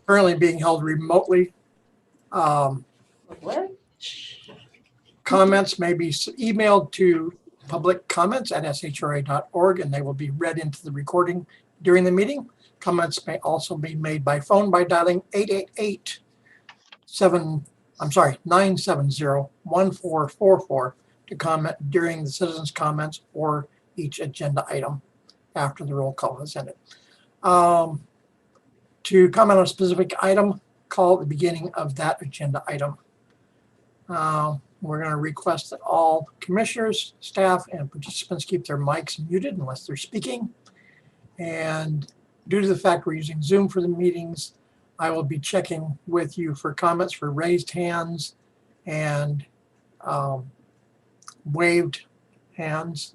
currently being held remotely. What? Comments may be emailed to publiccomments@shra.org, and they will be read into the recording during the meeting. Comments may also be made by phone by dialing 970-1444 to comment during the citizens' comments or each agenda item after the roll call has ended. To comment on a specific item, call at the beginning of that agenda item. We're going to request that all commissioners, staff, and participants keep their mics muted unless they're speaking. And due to the fact we're using Zoom for the meetings, I will be checking with you for comments for raised hands and waved hands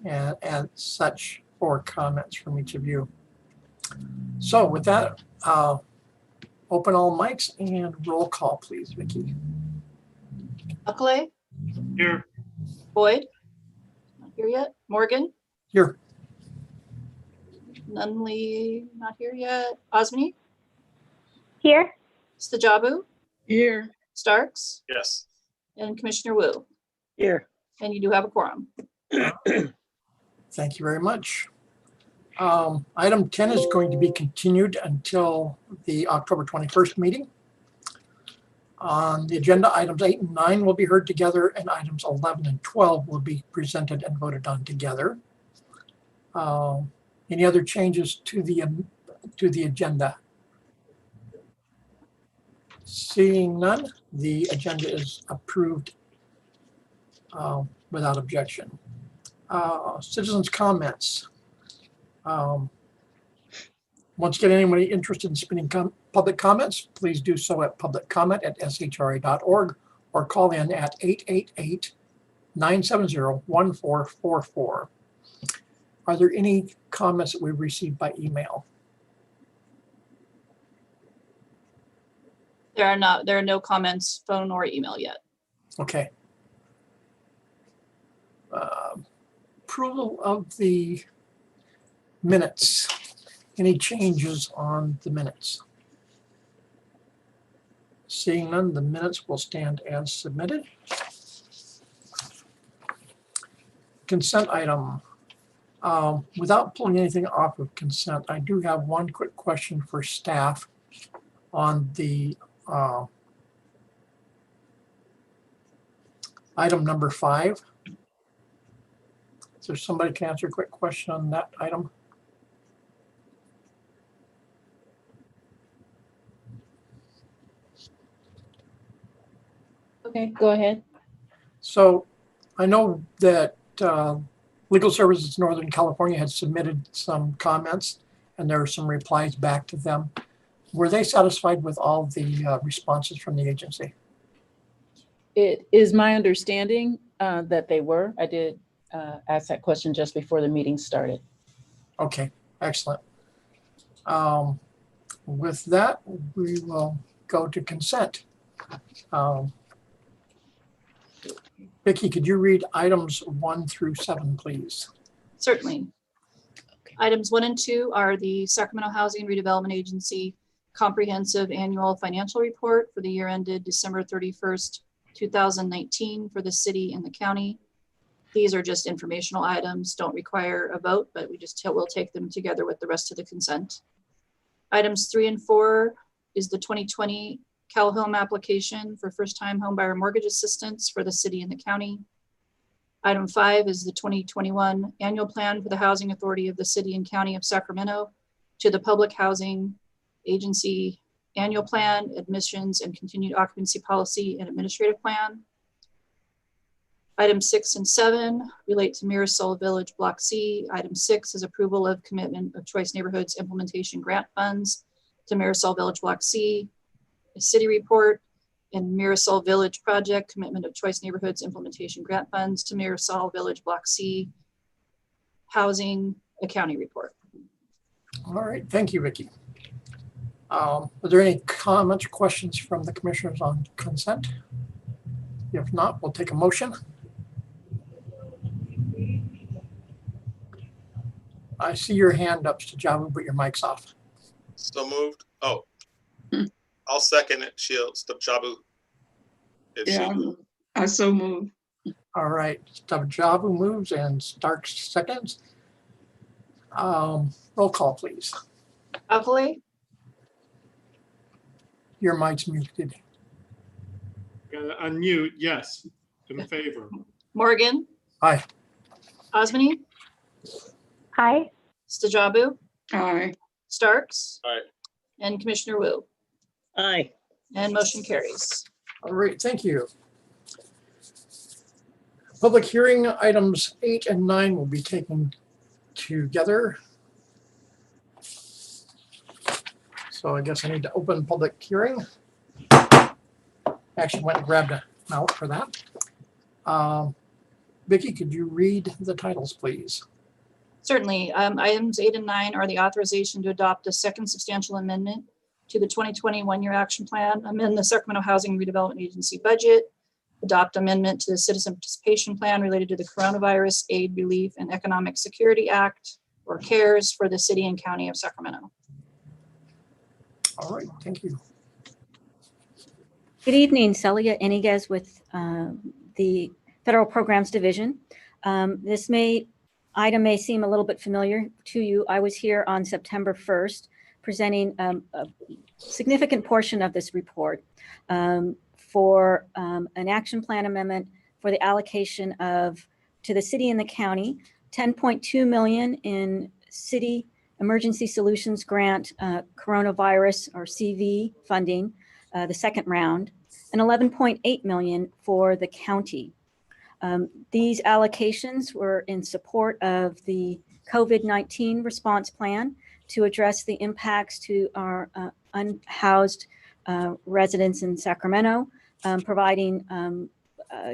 and such for comments from each of you. So with that, open all mics and roll call, please, Vicki. Buckley? Here. Boyd? Not here yet. Morgan? Here. Nunley? Not here yet. Osmani? Here. Stajabu? Here. Starks? Yes. And Commissioner Wu. Here. And you do have a quorum. Thank you very much. Item 10 is going to be continued until the October 21st meeting. On the agenda, items 8 and 9 will be heard together, and items 11 and 12 will be presented and voted on together. Any other changes to the agenda? Seeing none, the agenda is approved without objection. Citizens' comments. Once again, anybody interested in submitting public comments, please do so at publiccomment@shra.org or call in at 888-970-1444. Are there any comments that we've received by email? There are no comments, phone or email yet. Okay. Approval of the minutes. Any changes on the minutes? Seeing none, the minutes will stand as submitted. Consent item. Without pulling anything off of consent, I do have one quick question for staff on the item number 5. Is there somebody can answer a quick question on that item? Okay, go ahead. So I know that Legal Services Northern California had submitted some comments and there were some replies back to them. Were they satisfied with all the responses from the agency? It is my understanding that they were. I did ask that question just before the meeting started. Okay, excellent. With that, we will go to consent. Vicki, could you read items 1 through 7, please? Certainly. Okay. Items 1 and 2 are the Sacramento Housing Redevelopment Agency Comprehensive Annual Financial Report for the year ended December 31st, 2019 for the city and the county. These are just informational items, don't require a vote, but we'll take them together with the rest of the consent. Items 3 and 4 is the 2020 CalHome application for first-time homebuyer mortgage assistance for the city and the county. Item 5 is the 2021 annual plan for the Housing Authority of the City and County of Sacramento to the Public Housing Agency annual plan, admissions and continued occupancy policy and administrative plan. Items 6 and 7 relate to Mirasol Village Block C. Item 6 is approval of commitment of Choice Neighborhoods implementation grant funds to Mirasol Village Block C. A city report and Mirasol Village project commitment of Choice Neighborhoods implementation grant funds to Mirasol Village Block C. Housing, a county report. All right, thank you, Vicki. Are there any comments or questions from the commissioners on consent? If not, we'll take a motion. I see your hand up, Stajabu, but your mic's off. So moved. Oh, I'll second it, Shields, the Jabu. Yeah, I so move. All right, Jabu moves and Starks seconds. Roll call, please. Buckley, Your mic's muted. Gotta unmute, yes, in favor. Morgan, Aye. Osmani, Aye. Stajabu, Aye. Starks, Aye. and Commissioner Wu. Aye. And motion carries. All right, thank you. Public hearing items 8 and 9 will be taken together. So I guess I need to open public hearing. Actually went and grabbed a mouse for that. Vicki, could you read the titles, please? Certainly. Items 8 and 9 are the authorization to adopt a second substantial amendment to the 2020 one-year action plan, amend the Sacramento Housing Redevelopment Agency budget, adopt amendment to the Citizen Participation Plan related to the Coronavirus Aid, Relief, and Economic Security Act, or CARES, for the city and county of Sacramento. All right, thank you. Good evening, Celia Eniguez with the Federal Programs Division. This item may seem a little bit familiar to you. I was here on September 1st presenting a significant portion of this report for an action plan amendment for the allocation of, to the city and the county, $10.2 million in city emergency solutions grant coronavirus or CV funding, the second round, and $11.8 million for the county. These allocations were in support of the COVID-19 response plan to address the impacts to our unhoused residents in Sacramento, providing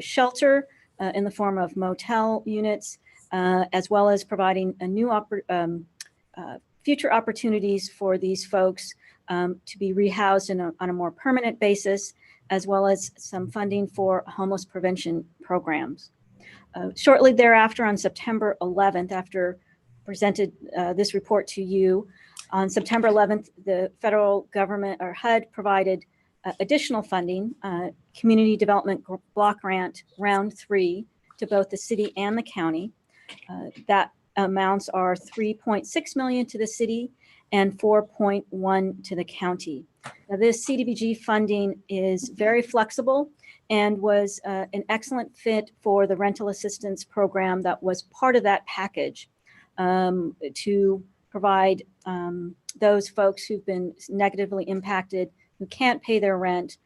shelter in the form of motel units, as well as providing a new future opportunities for these folks to be rehoused on a more permanent basis, as well as some funding for homeless prevention programs. Shortly thereafter, on September 11th, after presented this report to you, on September 11th, the federal government, or HUD, provided additional funding, Community Development Block Grant Round 3, to both the city and the county. That amounts are $3.6 million to the city and $4.1 to the county. Now, this CDBG funding is very flexible and was an excellent fit for the rental assistance program that was part of that package to provide those folks who've been negatively impacted, who can't pay their rent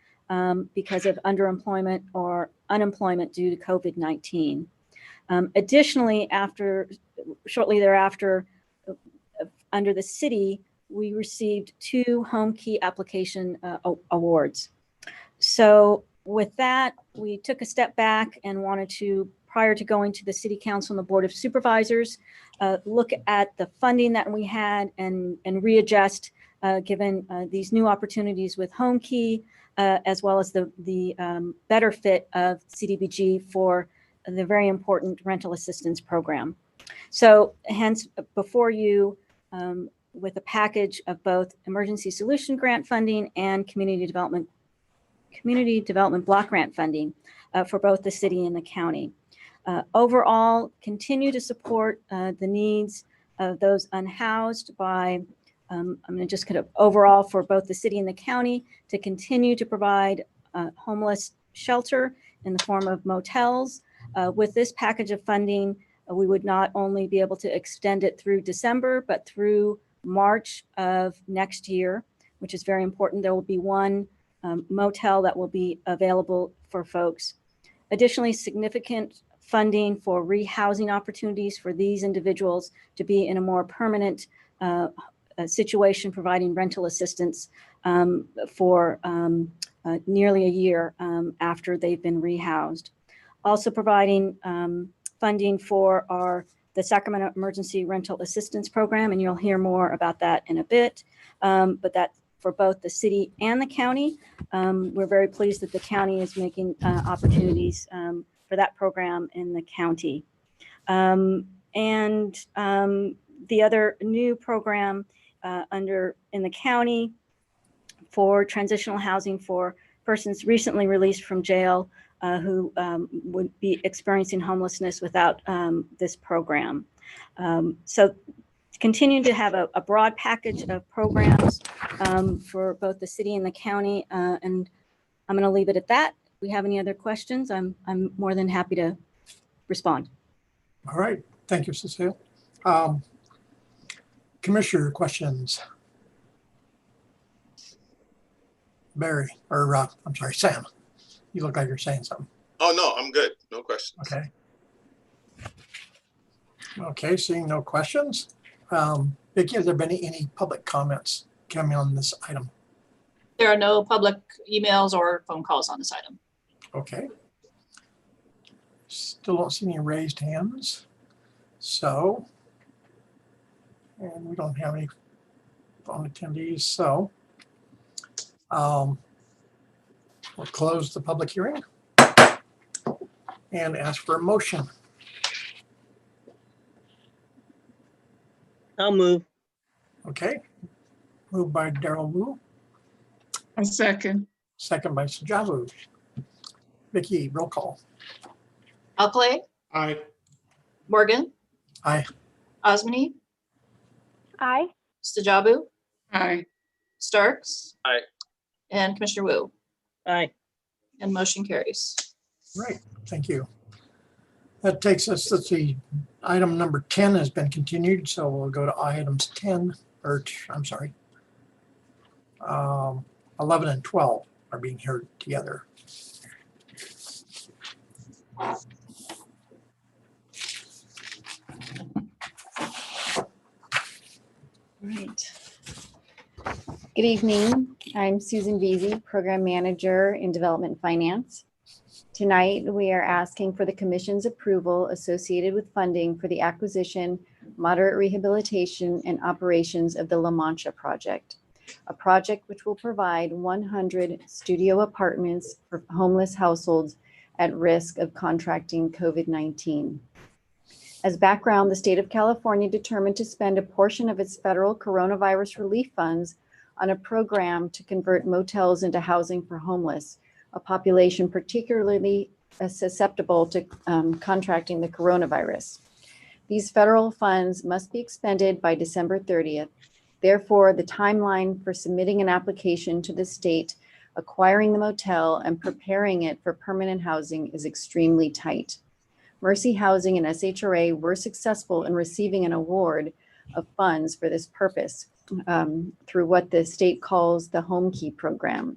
because of underemployment or unemployment due to COVID-19. Additionally, shortly thereafter, under the city, we received 2 home key application awards. So with that, we took a step back and wanted to, prior to going to the City Council and the Board of Supervisors, look at the funding that we had and readjust given these new opportunities with home key, as well as the better fit of CDBG for the very important rental assistance program. So hence, before you, with a package of both emergency solution grant funding and community development block grant funding for both the city and the county. Overall, continue to support the needs of those unhoused by, I'm going to just kind of overall for both the city and the county to continue to provide homeless shelter in the form of motels. With this package of funding, we would not only be able to extend it through December, but through March of next year, which is very important. There will be one motel that will be available for folks. Additionally, significant funding for rehousing opportunities for these individuals to be in a more permanent situation, providing rental assistance for nearly a year after they've been rehoused. Also providing funding for the Sacramento Emergency Rental Assistance Program, and you'll hear more about that in a bit, but that for both the city and the county. We're very pleased that the county is making opportunities for that program in the county. And the other new program in the county for transitional housing for persons recently released from jail who would be experiencing homelessness without this program. So continuing to have a broad package of programs for both the city and the county. And I'm going to leave it at that. If we have any other questions, I'm more than happy to respond. All right. Thank you, Cecile. Commissioner questions? Barry, or I'm sorry, Sam. You look like you're saying something. Oh, no, I'm good. No questions. Okay. Okay, seeing no questions. Vicki, has there been any public comments coming on this item? There are no public emails or phone calls on this item. Okay. Still don't see any raised hands. So, and we don't have any phone attendees, so we'll close the public hearing and ask for a motion. I'll move. Okay. Moved by Darrell Wu, A second. second by Sajavu. Vicki, roll call. Alcalay, Aye. Morgan, Aye. Osmani, Aye. Stajabu, Aye. Starks. Aye. And Commissioner Wu, Aye. and motion carries. Right, thank you. That takes us, let's see, item number 10 has been continued, so we'll go to items 10, or I'm sorry, 11 and 12 are being heard together. Right. Good evening. I'm Susan Veazey, Program Manager in Development Finance. Tonight, we are asking for the Commission's approval associated with funding for the acquisition, moderate rehabilitation, and operations of the La Mancha project, a project which will provide 100 studio apartments for homeless households at risk of contracting COVID-19. As background, the state of California determined to spend a portion of its federal coronavirus relief funds on a program to convert motels into housing for homeless, a population particularly susceptible to contracting the coronavirus. These federal funds must be expended by December 30th. Therefore, the timeline for submitting an application to the state, acquiring the motel, and preparing it for permanent housing is extremely tight. Mercy Housing and SHRA were successful in receiving an award of funds for this purpose through what the state calls the Home Key program.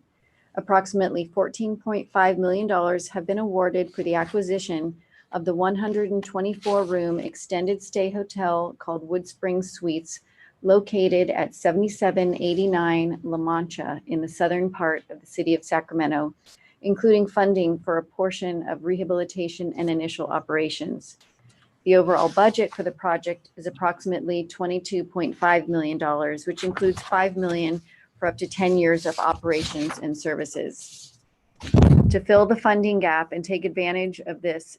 Approximately $14.5 million have been awarded for the acquisition of the 124-room extended stay hotel called Wood Springs Suites, located at 7789 La Mancha in the southern part of the city of Sacramento, including funding for a portion of rehabilitation and initial operations. The overall budget for the project is approximately $22.5 million, which includes $5 million for up to 10 years of operations and services. To fill the funding gap and take advantage of this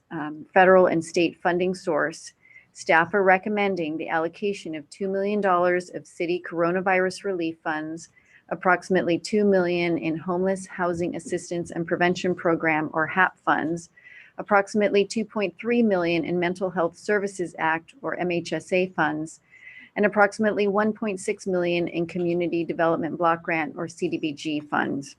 federal and state funding source, staff are recommending the allocation of $2 million of city coronavirus relief funds, approximately $2 million in Homeless Housing Assistance and Prevention Program, or HAP funds, approximately $2.3 million in Mental Health Services Act, or MHSA funds, and approximately $1.6 million in Community Development Block Grant, or CDBG funds.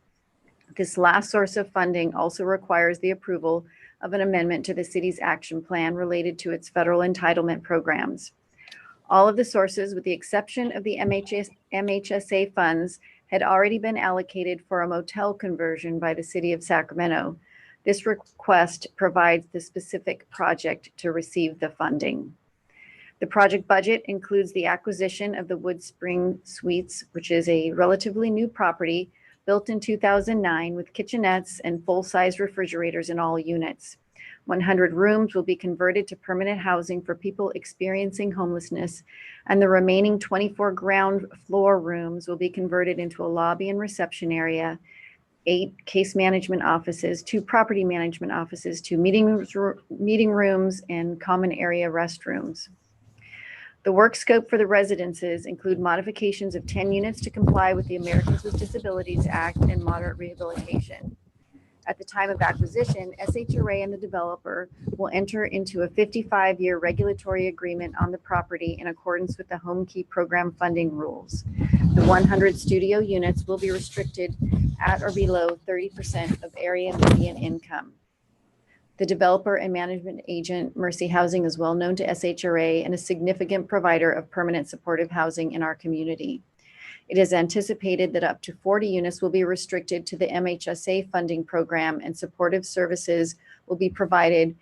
This last source of funding also requires the approval of an amendment to the city's action plan related to its federal entitlement programs. All of the sources, with the exception of the MHSA funds, had already been allocated for a motel conversion by the city of Sacramento. This request provides the specific project to receive the funding. The project budget includes the acquisition of the Wood Spring Suites, which is a relatively new property built in 2009 with kitchenettes and full-size refrigerators in all units. 100 rooms will be converted to permanent housing for people experiencing homelessness, and the remaining 24 ground floor rooms will be converted into a lobby and reception area, 8 case management offices, 2 property management offices, 2 meeting rooms, and common area restrooms. The work scope for the residences include modifications of 10 units to comply with the Americans with Disabilities Act and moderate rehabilitation. At the time of acquisition, SHRA and the developer will enter into a 55-year regulatory agreement on the property in accordance with the Home Key Program funding rules. The 100 studio units will be restricted at or below 30% of area median income. The developer and management agent, Mercy Housing, is well known to SHRA and a significant provider of permanent supportive housing in our community. It is anticipated that up to 40 units will be restricted to the MHSA funding program, and supportive services will be provided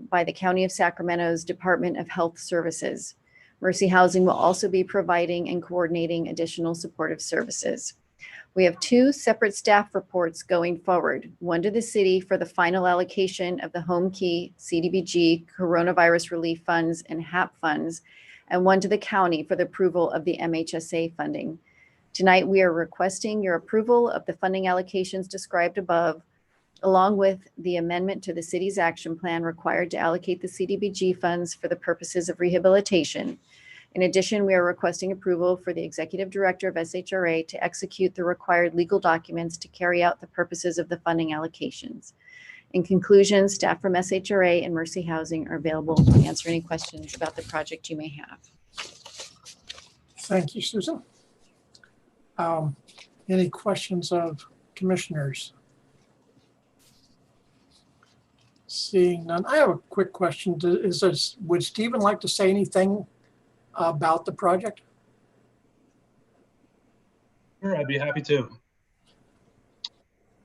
by the County of Sacramento's Department of Health Services. Mercy Housing will also be providing and coordinating additional supportive services. We have 2 separate staff reports going forward, one to the city for the final allocation of the Home Key, CDBG, Coronavirus Relief Funds, and HAP funds, and one to the county for the approval of the MHSA funding. Tonight, we are requesting your approval of the funding allocations described above, along with the amendment to the city's action plan required to allocate the CDBG funds for the purposes of rehabilitation. In addition, we are requesting approval for the executive director of SHRA to execute the required legal documents to carry out the purposes of the funding allocations. In conclusion, staff from SHRA and Mercy Housing are available to answer any questions about the project you may have. Thank you, Susan. Any questions of commissioners? Seeing none, I have a quick question. Would Stephen like to say anything about the project? Sure, I'd be happy to.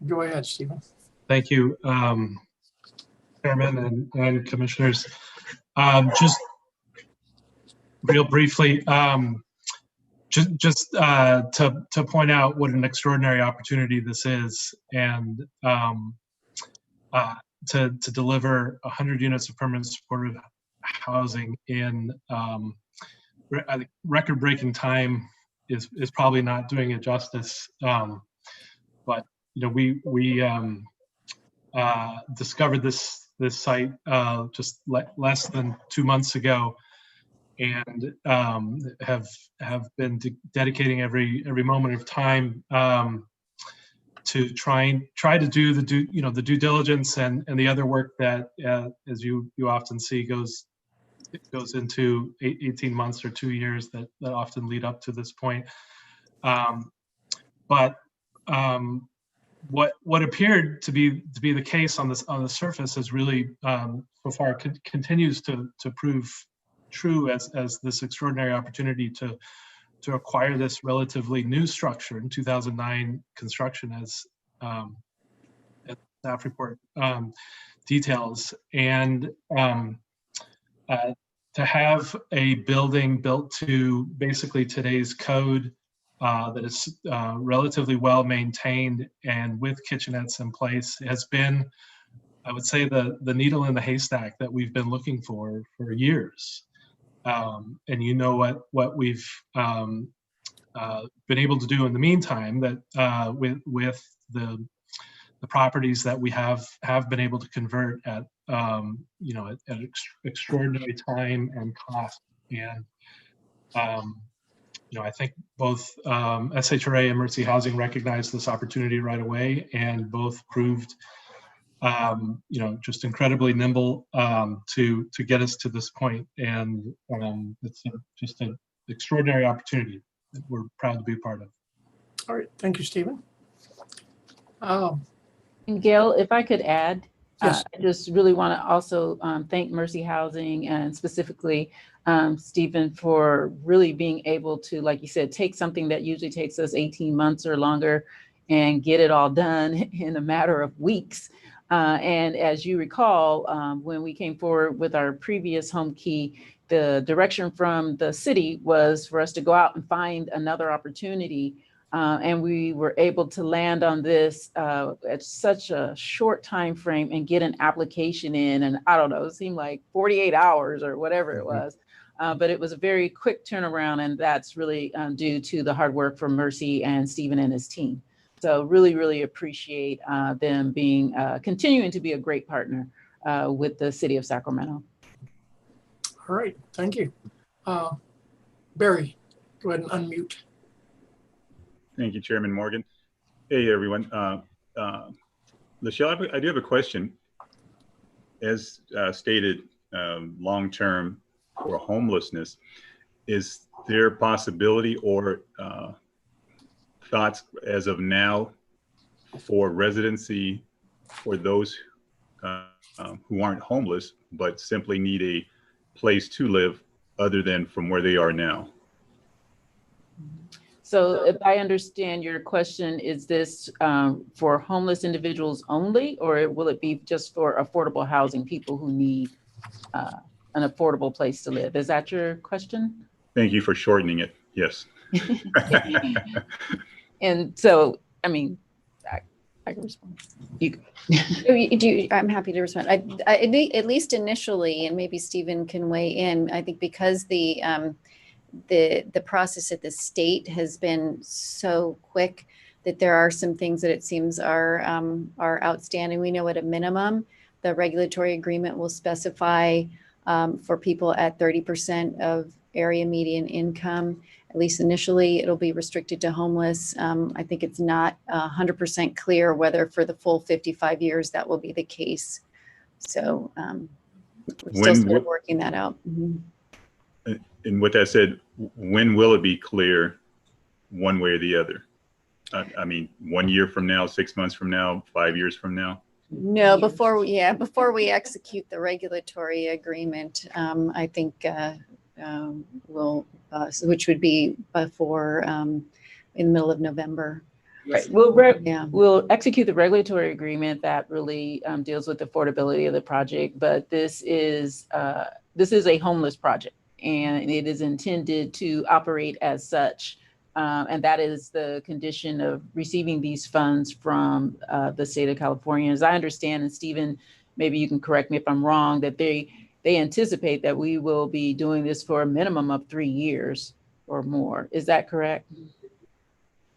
Go ahead, Stephen. Thank you, Chairman and Commissioners. Just real briefly, just to point out what an extraordinary opportunity this is, and to deliver 100 units of permanent supportive housing in record-breaking time is probably not doing it justice. But you know, we discovered this site just less than 2 months ago, and have been dedicating every moment of time to try to do the due diligence and the other work that as you often see goes into 18 months or 2 years that often lead up to this point. But what appeared to be the case on the surface is really so far continues to prove true as this extraordinary opportunity to acquire this relatively new structure in 2009 construction, as staff report details, and to have a building built to basically today's code that is relatively well maintained and with kitchenettes in place has been, I would say, the needle in the haystack that we've been looking for years. And you know what we've been able to do in the meantime, that with the properties that we have been able to convert at extraordinary time and cost. And I think both SHRA and Mercy Housing recognized this opportunity right away, and both proved just incredibly nimble to get us to this point. And it's just an extraordinary opportunity that we're proud to be part of. All right, thank you, Stephen. And Gail, if I could add, yes. I just really want to also thank Mercy Housing, and specifically Stephen, for really being able to, like you said, take something that usually takes us 18 months or longer and get it all done in a matter of weeks. And as you recall, when we came forward with our previous Home Key, the direction from the city was for us to go out and find another opportunity. And we were able to land on this at such a short time frame and get an application in. And I don't know, it seemed like 48 hours or whatever it was. But it was a very quick turnaround, and that's really due to the hard work from Mercy and Stephen and his team. So really, really appreciate them being continuing to be a great partner with the city of Sacramento. All right, thank you. Barry, go ahead and unmute. Thank you, Chairman Morgan. Hey, everyone. Lachelle, I do have a question. As stated, long-term for homelessness, is there a possibility or thoughts as of now for residency for those who aren't homeless, but simply need a place to live other than from where they are now? So if I understand your question, is this for homeless individuals only, or will it be just for affordable housing, people who need an affordable place to live? Is that your question? Thank you for shortening it. Yes. And so, I mean, I can respond. I'm happy to respond. At least initially, and maybe Stephen can weigh in, I think because the process at the state has been so quick that there are some things that it seems are outstanding. We know at a minimum, the regulatory agreement will specify for people at 30% of area median income. At least initially, it'll be restricted to homeless. I think it's not 100% clear whether for the full 55 years that will be the case. So we're still sort of working that out. Mm-hmm. And with that said, when will it be clear one way or the other? I mean, 1 year from now, 6 months from now, 5 years from now? No, before we execute the regulatory agreement, I think we'll, which would be before in the middle of November. Right. We'll execute the regulatory agreement that really deals with the affordability of the project, but this is a homeless project, and it is intended to operate as such. And that is the condition of receiving these funds from the state of California. As I understand, and Stephen, maybe you can correct me if I'm wrong, that they anticipate that we will be doing this for a minimum of 3 years or more. Is that correct?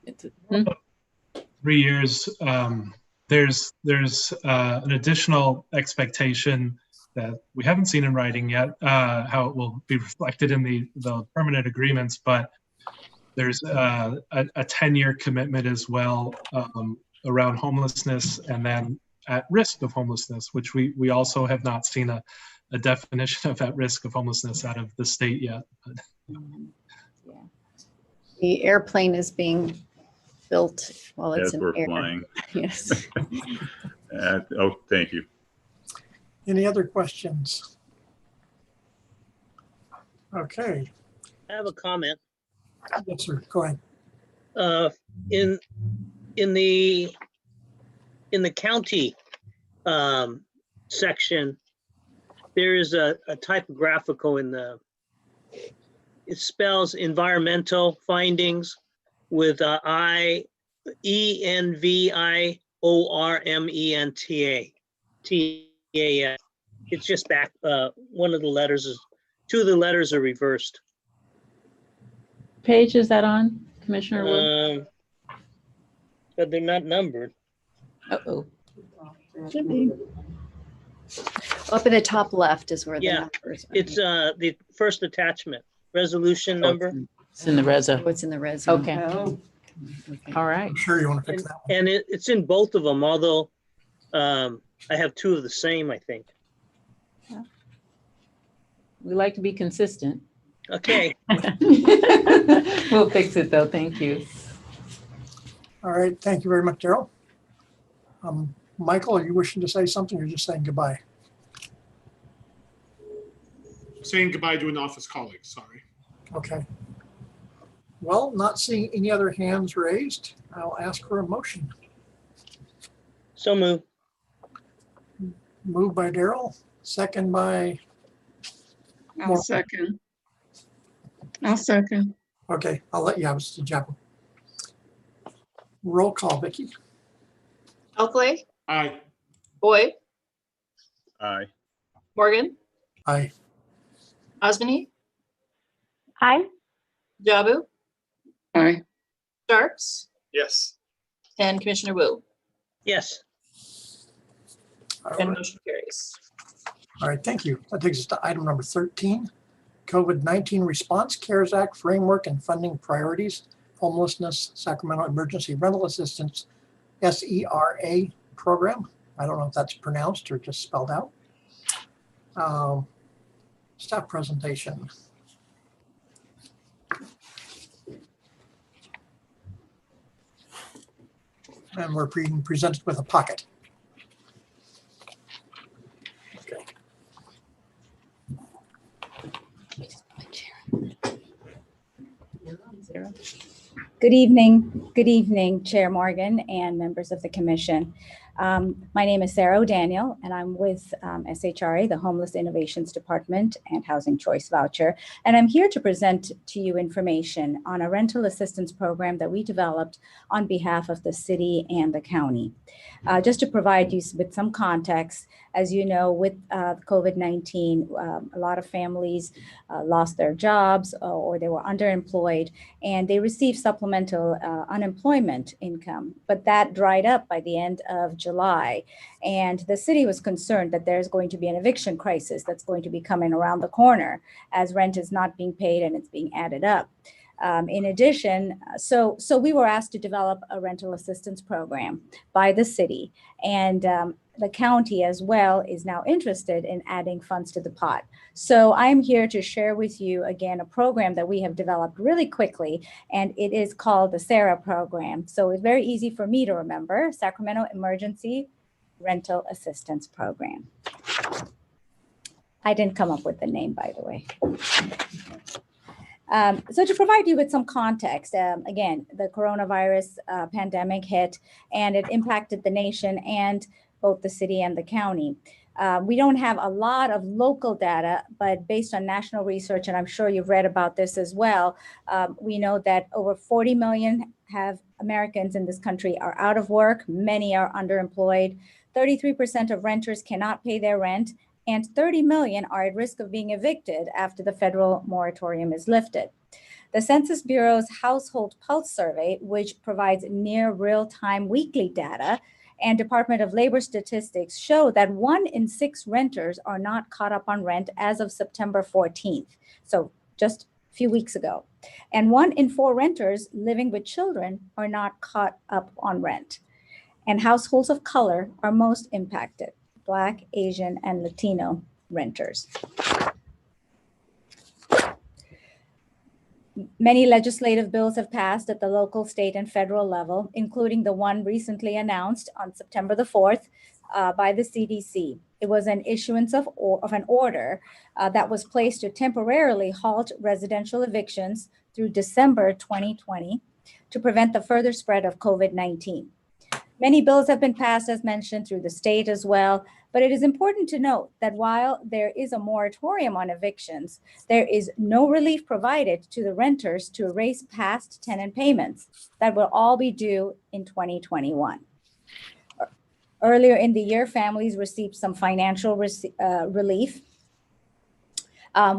3 years. There's an additional expectation that we haven't seen in writing yet, how it will be reflected in the permanent agreements, but there's a 10-year commitment as well around homelessness and then at risk of homelessness, which we also have not seen a definition of at risk of homelessness out of the state yet. Yeah. The airplane is being built while it's As in we're air. flying. Yes. Oh, thank you. Any other questions? Okay. I have a comment. Yes, sir. Go ahead. In the county section, there is a typographical it spells environmental findings with ENVIORMENTA. It's just back, one of the letters is, two of the letters are reversed. Page is that on, Commissioner Wood? But they're not numbered. Uh-oh. Should be. Up in the top left is where the numbers are. It's the first attachment, resolution number. It's in the reso. Oh, it's in the resume. Okay. Okay. All right. I'm sure you want to fix that one. And it's in both of them, although I have two of the same, I think. We like to be consistent. Okay. We'll fix it though. Thank you. All right. Thank you very much, Daryl. Michael, are you wishing to say something or just saying goodbye? Saying goodbye to an office colleague, sorry. Okay. Well, not seeing any other hands raised, I'll ask for a motion. So moved. Moved by Daryl, second by, I'll second. I'll second. okay, I'll let you have it, Mr. Chapel. Roll call, Vicky. Elkley, Aye. Boyd, Aye. Morgan, Aye. Osmany, Aye. Jabu, Aye. Starks, Yes. and Commissioner Wu. Yes. All And right. motion carries. All right, thank you. That takes us to item number 13, COVID-19 Response CARES Act Framework and Funding Priorities, Homelessness, Sacramento Emergency Rental Assistance, SHRA program. I don't know if that's pronounced or just spelled out. Staff presentation. And we're being presented with a pocket. Okay. Good evening, Chair Morgan and members of the commission. My name is Sarah O'Daniel, and I'm with SHRA, the Homeless Innovations Department and Housing Choice Voucher. And I'm here to present to you information on a rental assistance program that we developed on behalf of the city and the county. Just to provide you with some context, as you know, with COVID-19, a lot of families lost their jobs or they were underemployed, and they received supplemental unemployment income. But that dried up by the end of July. And the city was concerned that there's going to be an eviction crisis that's going to be coming around the corner as rent is not being paid and it's being added up. In addition, so we were asked to develop a rental assistance program by the city, and the county as well is now interested in adding funds to the pot. So I'm here to share with you again a program that we have developed really quickly, and it is called the SHRA program. So it's very easy for me to remember: Sacramento Emergency Rental Assistance Program. I didn't come up with the name, by the way. So to provide you with some context, again, the coronavirus pandemic hit and it impacted the nation and both the city and the county. We don't have a lot of local data, but based on national research, and I'm sure you've read about this as well, we know that over 40 million Americans in this country are out of work. Many are underemployed. 33% of renters cannot pay their rent, and 30 million are at risk of being evicted after the federal moratorium is lifted. The Census Bureau's Household Pulse Survey, which provides near real-time weekly data, and Department of Labor statistics show that 1 in 6 renters are not caught up on rent as of September 14th, so just a few weeks ago. And 1 in 4 renters living with children are not caught up on rent. And households of color are most impacted: Black, Asian, and Latino renters. Many legislative bills have passed at the local, state, and federal level, including the one recently announced on September the 4th by the CDC. It was an issuance of an order that was placed to temporarily halt residential evictions through December 2020 to prevent the further spread of COVID-19. Many bills have been passed, as mentioned, through the state as well, but it is important to note that while there is a moratorium on evictions, there is no relief provided to the renters to erase past tenant payments that will all be due in 2021. Earlier in the year, families received some financial relief.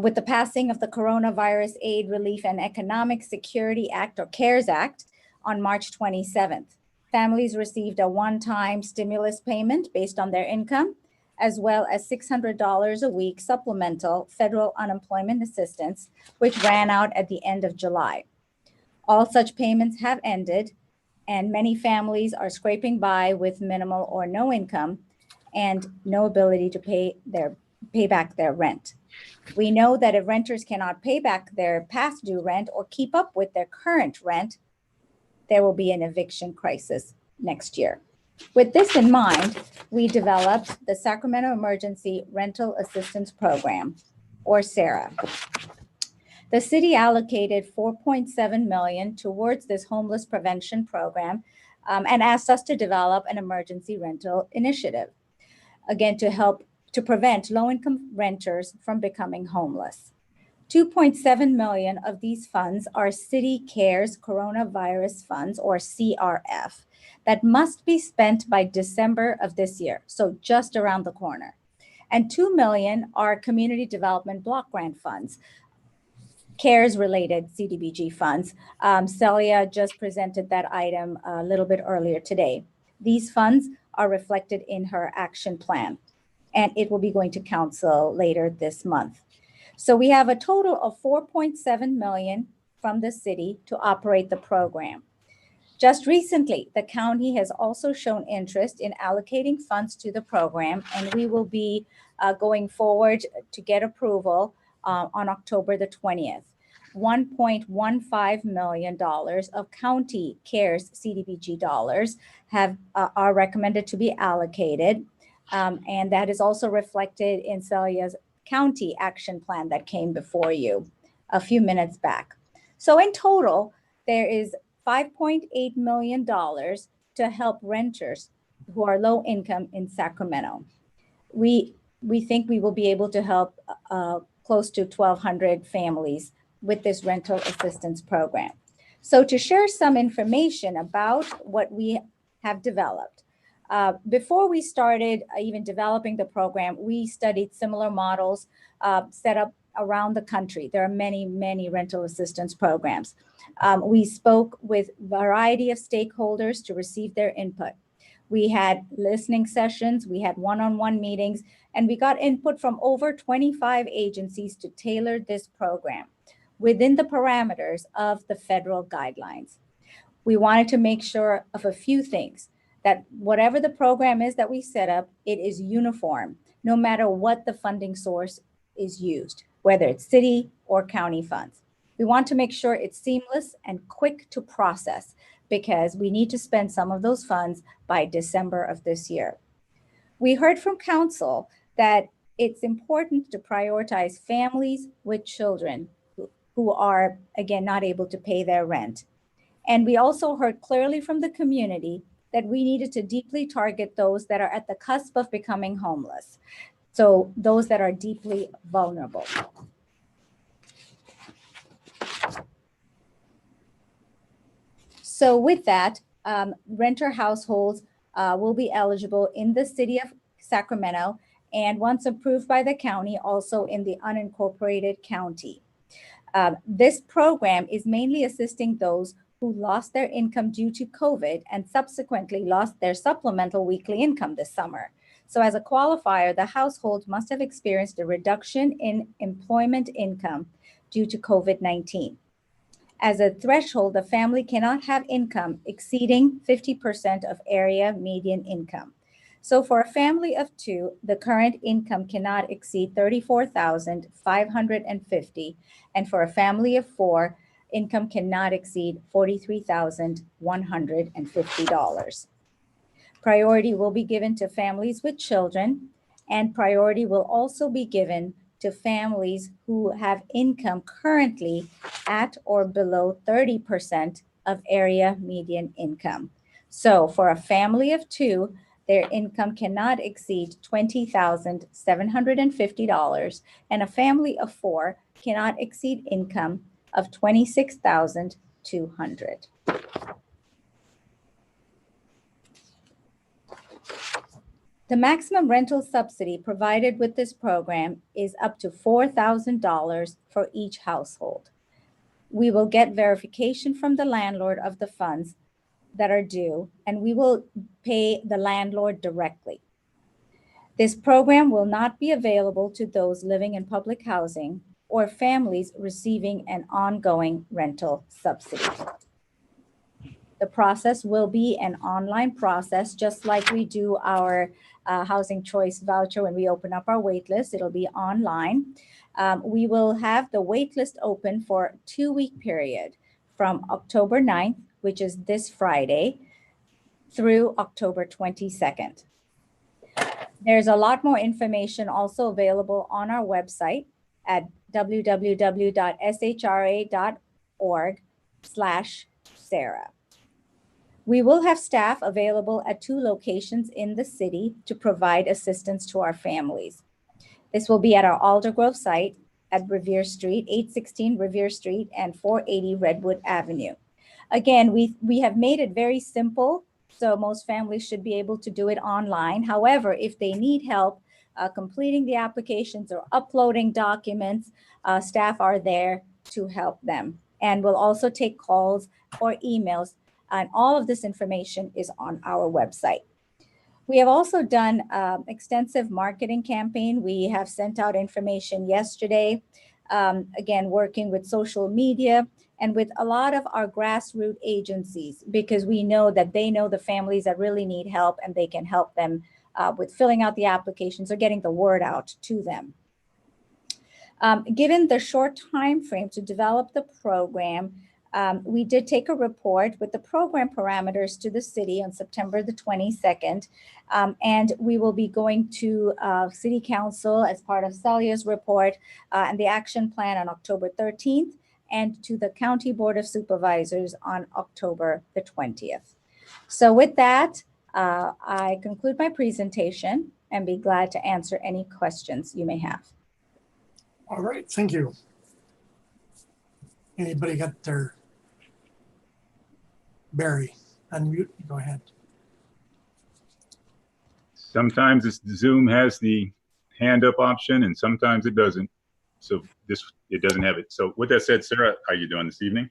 With the passing of the Coronavirus Aid, Relief, and Economic Security Act, or CARES Act, on March 27th. Families received a one-time stimulus payment based on their income, as well as $600 a week supplemental federal unemployment assistance, which ran out at the end of July. All such payments have ended, and many families are scraping by with minimal or no income and no ability to pay back their rent. We know that if renters cannot pay back their past due rent or keep up with their current rent, there will be an eviction crisis next year. With this in mind, we developed the Sacramento Emergency Rental Assistance Program, or SHRA. The city allocated $4.7 million towards this homeless prevention program and asked us to develop an emergency rental initiative, again, to prevent low-income renters from becoming homeless. 2.7 million of these funds are City Cares Coronavirus Funds, or CRF, that must be spent by December of this year, so just around the corner. And 2 million are Community Development Block Grant Funds, CARES-related CDBG funds. Celia just presented that item a little bit earlier today. These funds are reflected in her action plan, and it will be going to council later this month. So we have a total of 4.7 million from the city to operate the program. Just recently, the county has also shown interest in allocating funds to the program, and we will be going forward to get approval on October the 20th. $1.15 million of county CARES CDBG dollars are recommended to be allocated. And that is also reflected in Celia's county action plan that came before you a few minutes back. So in total, there is $5.8 million to help renters who are low income in Sacramento. We think we will be able to help close to 1,200 families with this rental assistance program. So to share some information about what we have developed, before we started even developing the program, we studied similar models set up around the country. There are many, many rental assistance programs. We spoke with a variety of stakeholders to receive their input. We had listening sessions, we had one-on-one meetings, and we got input from over 25 agencies to tailor this program within the parameters of the federal guidelines. We wanted to make sure of a few things, that whatever the program is that we set up, it is uniform, no matter what the funding source is used, whether it's city or county funds. We want to make sure it's seamless and quick to process because we need to spend some of those funds by December of this year. We heard from council that it's important to prioritize families with children who are, again, not able to pay their rent. And we also heard clearly from the community that we needed to deeply target those that are at the cusp of becoming homeless. So those that are deeply vulnerable. So with that, renter households will be eligible in the city of Sacramento, and once approved by the county, also in the unincorporated county. This program is mainly assisting those who lost their income due to COVID and subsequently lost their supplemental weekly income this summer. So as a qualifier, the household must have experienced a reduction in employment income due to COVID-19. As a threshold, the family cannot have income exceeding 50% of area median income. So for a family of two, the current income cannot exceed $34,550, and for a family of four, income cannot exceed $43,150. Priority will be given to families with children, and priority will also be given to families who have income currently at or below 30% of area median income. So for a family of two, their income cannot exceed $20,750, and a family of four cannot exceed income of $26,200. The maximum rental subsidy provided with this program is up to $4,000 for each household. We will get verification from the landlord of the funds that are due, and we will pay the landlord directly. This program will not be available to those living in public housing or families receiving an ongoing rental subsidy. The process will be an online process, just like we do our housing choice voucher when we open up our wait list. It'll be online. We will have the wait list open for a 2-week period from October 9th, which is this Friday, through October 22nd. There's a lot more information also available on our website at www.shra.org/SHRA. We will have staff available at 2 locations in the city to provide assistance to our families. This will be at our Aldergrove site at Revere Street, 816 Revere Street and 480 Redwood Avenue. Again, we have made it very simple, so most families should be able to do it online. However, if they need help completing the applications or uploading documents, staff are there to help them. And we'll also take calls or emails, and all of this information is on our website. We have also done extensive marketing campaign. We have sent out information yesterday, again, working with social media and with a lot of our grassroots agencies, because we know that they know the families that really need help and they can help them with filling out the applications or getting the word out to them. Given the short time frame to develop the program, we did take a report with the program parameters to the city on September the 22nd, and we will be going to City Council as part of Celia's report and the action plan on October 13th, and to the County Board of Supervisors on October the 20th. So with that, I conclude my presentation and be glad to answer any questions you may have. All right, thank you. Anybody got their Barry, unmute, go ahead. Sometimes Zoom has the hand up option and sometimes it doesn't. So it doesn't have it. So with that said, Sarah, how are you doing this evening?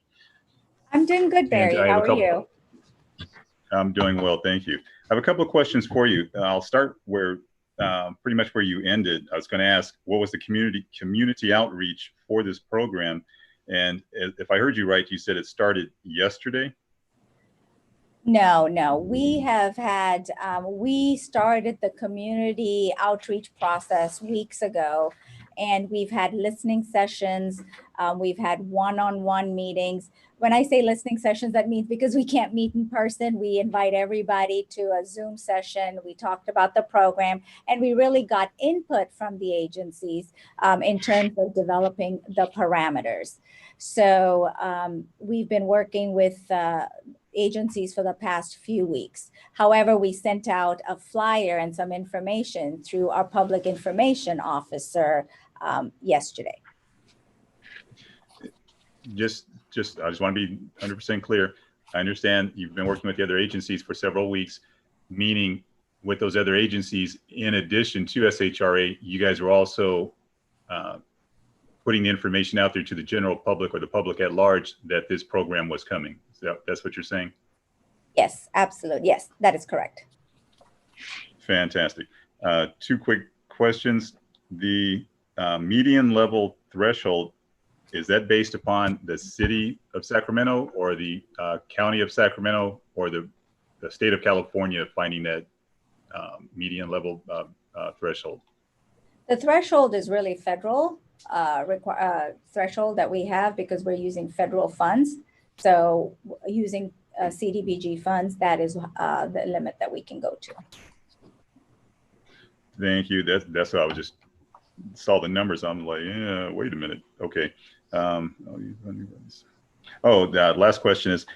I'm doing good, Barry. How are you? I'm doing well, thank you. I have a couple of questions for you. I'll start where pretty much where you ended. I was going to ask, what was the community outreach for this program? And if I heard you right, you said it started yesterday? No, we have had, we started the community outreach process weeks ago, and we've had listening sessions. We've had one-on-one meetings. When I say listening sessions, that means because we can't meet in person, we invite everybody to a Zoom session. We talked about the program, and we really got input from the agencies in terms of developing the parameters. So we've been working with agencies for the past few weeks. However, we sent out a flyer and some information through our public information officer yesterday. I just want to be 100% clear. I understand you've been working with the other agencies for several weeks, meaning with those other agencies, in addition to SHRA, you guys were also putting the information out there to the general public or the public at large that this program was coming. So that's what you're saying? Yes, absolutely. Yes, that is correct. Fantastic. Two quick questions. The median level threshold, is that based upon the city of Sacramento or the county of Sacramento or the state of California finding that median level threshold? The threshold is really federal threshold that we have because we're using federal funds. So using CDBG funds, that is the limit that we can go to. Thank you. That's what I was just saw the numbers. I'm like, yeah, wait a minute. Okay. The last question is,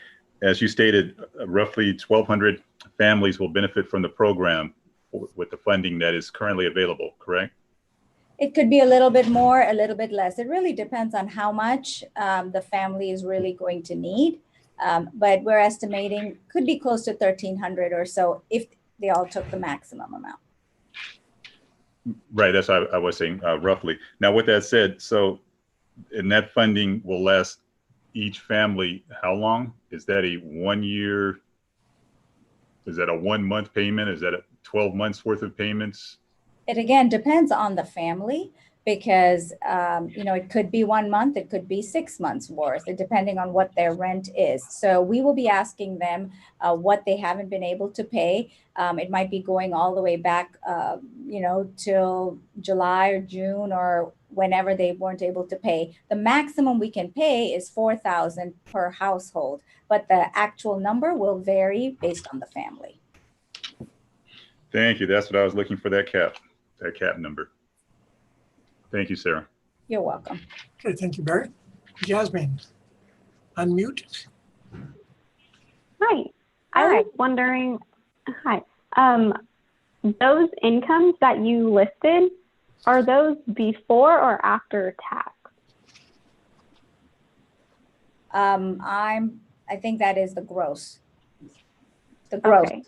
as you stated, roughly 1,200 families will benefit from the program with the funding that is currently available, correct? It could be a little bit more, a little bit less. It really depends on how much the family is really going to need. But we're estimating could be close to 1,300 or so if they all took the maximum amount. Right, that's what I was saying, roughly. Now, with that said, so and that funding will last each family how long? Is that a 1 year? Is that a 1 month payment? Is that a 12 months worth of payments? It again depends on the family because, it could be 1 month, it could be 6 months worth, depending on what their rent is. So we will be asking them what they haven't been able to pay. It might be going all the way back, till July or June or whenever they weren't able to pay. The maximum we can pay is $4,000 per household, but the actual number will vary based on the family. Thank you. That's what I was looking for, that cap number. Thank you, Sarah. You're welcome. Okay, thank you, Barry. Jasmine, unmute. Hi. I was wondering, those incomes that you listed, are those before or after tax? I think that is the gross. The gross. Okay.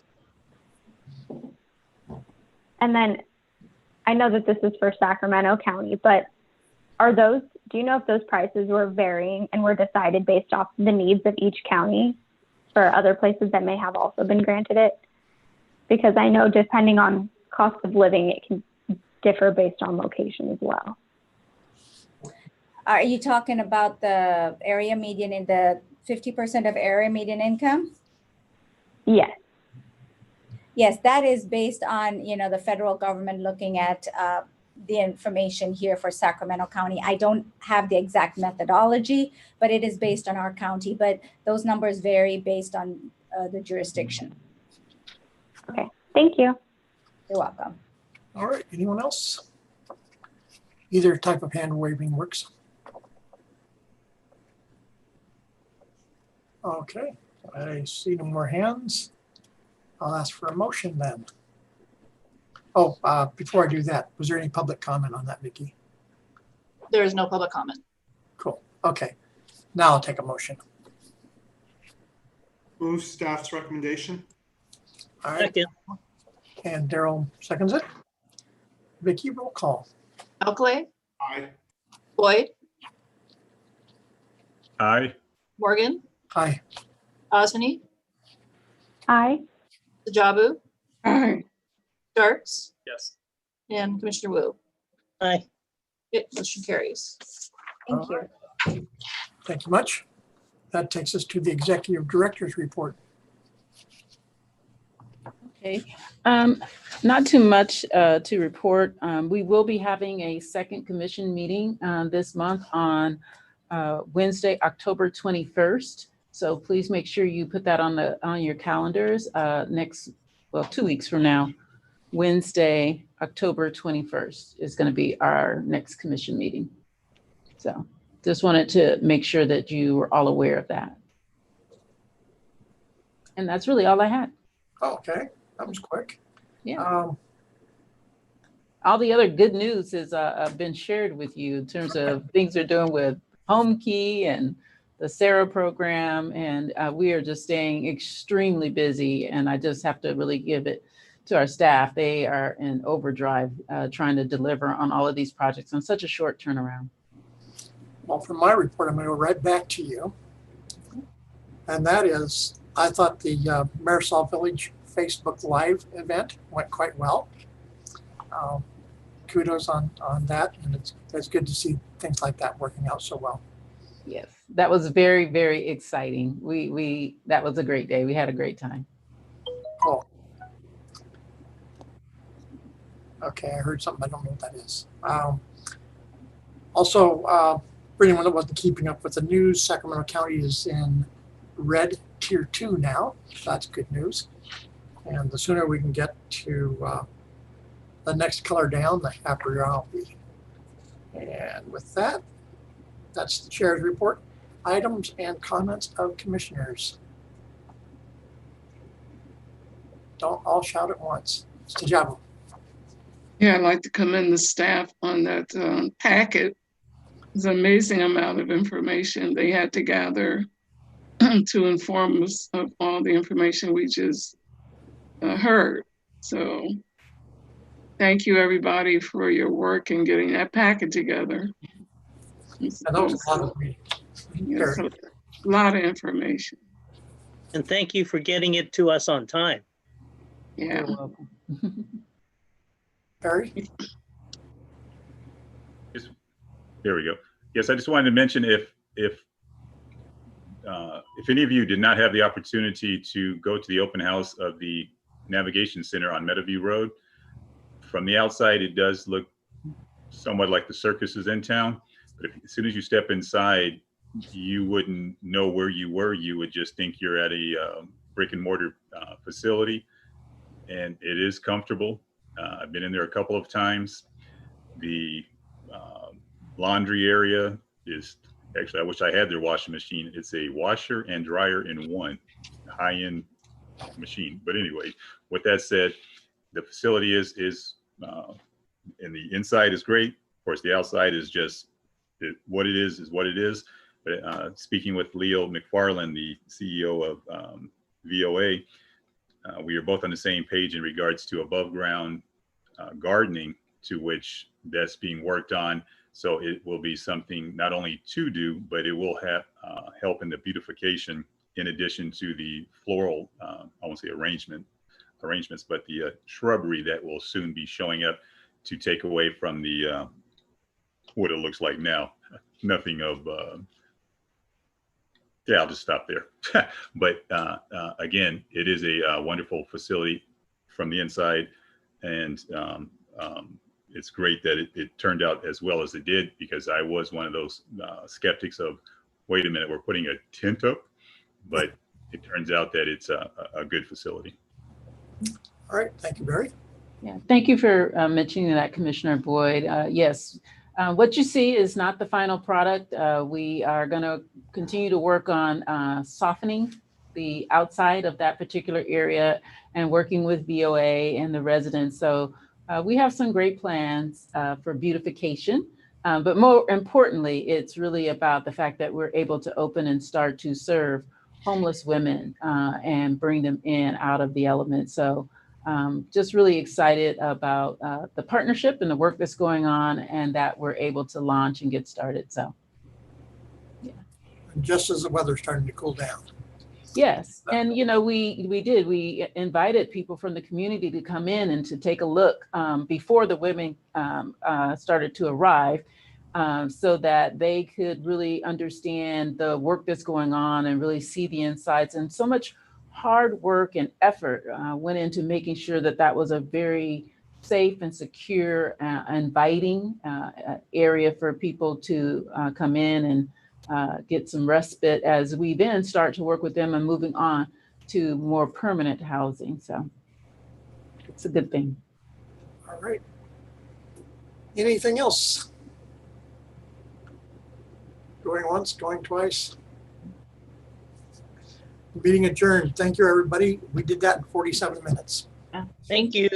And then I know that this is for Sacramento County, but do you know if those prices were varying and were decided based off the needs of each county for other places that may have also been granted it? Because I know depending on cost of living, it can differ based on location as well. Are you talking about the area median in the 50% of area median income? Yes. Yes, that is based on, the federal government looking at the information here for Sacramento County. I don't have the exact methodology, but it is based on our county. But those numbers vary based on the jurisdiction. Okay, thank you. You're welcome. All right, anyone else? Either type of hand waving works. Okay, I see no more hands. I'll ask for a motion then. Oh, before I do that, was there any public comment on that, Vicki? There is no public comment. Cool, okay. Now I'll take a motion. Move staff's recommendation. All right, Second, and Daryl seconds it. Vicki, roll call. Alcalay, Aye. Boyd, Aye. Morgan, Aye. Osmany, Aye. Sajabu, Aye. Starks, Yes. and Commissioner Wu. aye. It motion carries. Thank All you. right. Thank you much. That takes us to the executive director's report. Okay, not too much to report. We will be having a second commission meeting this month on Wednesday, October 21st. So please make sure you put that on your calendars. 2 weeks from now, Wednesday, October 21st is going to be our next commission meeting. So just wanted to make sure that you were all aware of that. And that's really all I had. Oh, okay, that was quick. Yeah. All the other good news has been shared with you in terms of things they're doing with Home Key and the SHRA program. And we are just staying extremely busy. And I just have to really give it to our staff. They are in overdrive trying to deliver on all of these projects on such a short turnaround. Well, for my report, I'm going to go right back to you. And that is, I thought the Marisol Village Facebook Live event went quite well. Kudos on that. And it's good to see things like that working out so well. Yes, that was very, very exciting. That was a great day. We had a great time. Cool. Okay, I heard something. I don't know what that is. Also, for anyone that wasn't keeping up with the news, Sacramento County is in red tier 2 now. So that's good news. And the sooner we can get to the next color down, the happier I'll be. And with that, that's the chair's report. Items and comments of commissioners. Don't all shout at once. Sajabu. Yeah, I'd like to commend the staff on that packet. It's an amazing amount of information they had to gather to inform us of all the information we just heard. So thank you, everybody, for your work in getting that packet together. And that was a lot of reading. Yes, a lot of information. And thank you for getting it to us on time. Yeah. You're welcome. Barry? There we go. Yes, I just wanted to mention if any of you did not have the opportunity to go to the open house of the Navigation Center on Meadowview Road, from the outside it does look somewhat like the circus is in town, but as soon as you step inside, you wouldn't know where you were. You would just think you're at a brick and mortar facility, and it is comfortable. I've been in there a couple of times. The laundry area is actually, I wish I had their washing machine. It's a washer and dryer in one, high-end machine. But anyway, with that said, the facility is and the inside is great. Of course, the outside is just what it is what it is. But speaking with Leo McFarland, the CEO of VOA, we are both on the same page in regards to above ground gardening, to which that's being worked on. So it will be something not only to do, but it will have help in the beautification in addition to the floral, I won't say arrangement arrangements, but the shrubbery that will soon be showing up to take away from the what it looks like now. Nothing of yeah, I'll just stop there. But again, it is a wonderful facility from the inside, and it's great that it turned out as well as it did, because I was one of those skeptics of, wait a minute, we're putting a tent up, but it turns out that it's a good facility. All right, thank you, Barry. Yeah, thank you for mentioning that, Commissioner Boyd. Yes, what you see is not the final product. We are going to continue to work on softening the outside of that particular area and working with VOA and the residents. So we have some great plans for beautification, but more importantly, it's really about the fact that we're able to open and start to serve homeless women and bring them in out of the element. So just really excited about the partnership and the work that's going on, and that we're able to launch and get started. So, yeah. Just as the weather's starting to cool down. Yes, and you know, we invited people from the community to come in and to take a look before the women started to arrive, so that they could really understand the work that's going on and really see the insights. And so much hard work and effort went into making sure that that was a very safe and secure, inviting area for people to come in and get some respite as we then start to work with them and moving on to more permanent housing. So it's a good thing. All right. Anything else? Going once, going twice. Meeting adjourned. Thank you, everybody. We did that in 47 minutes. Thank you.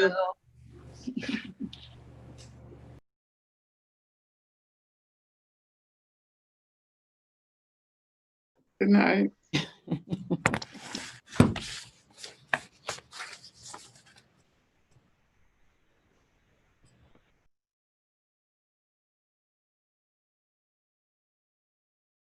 Good night.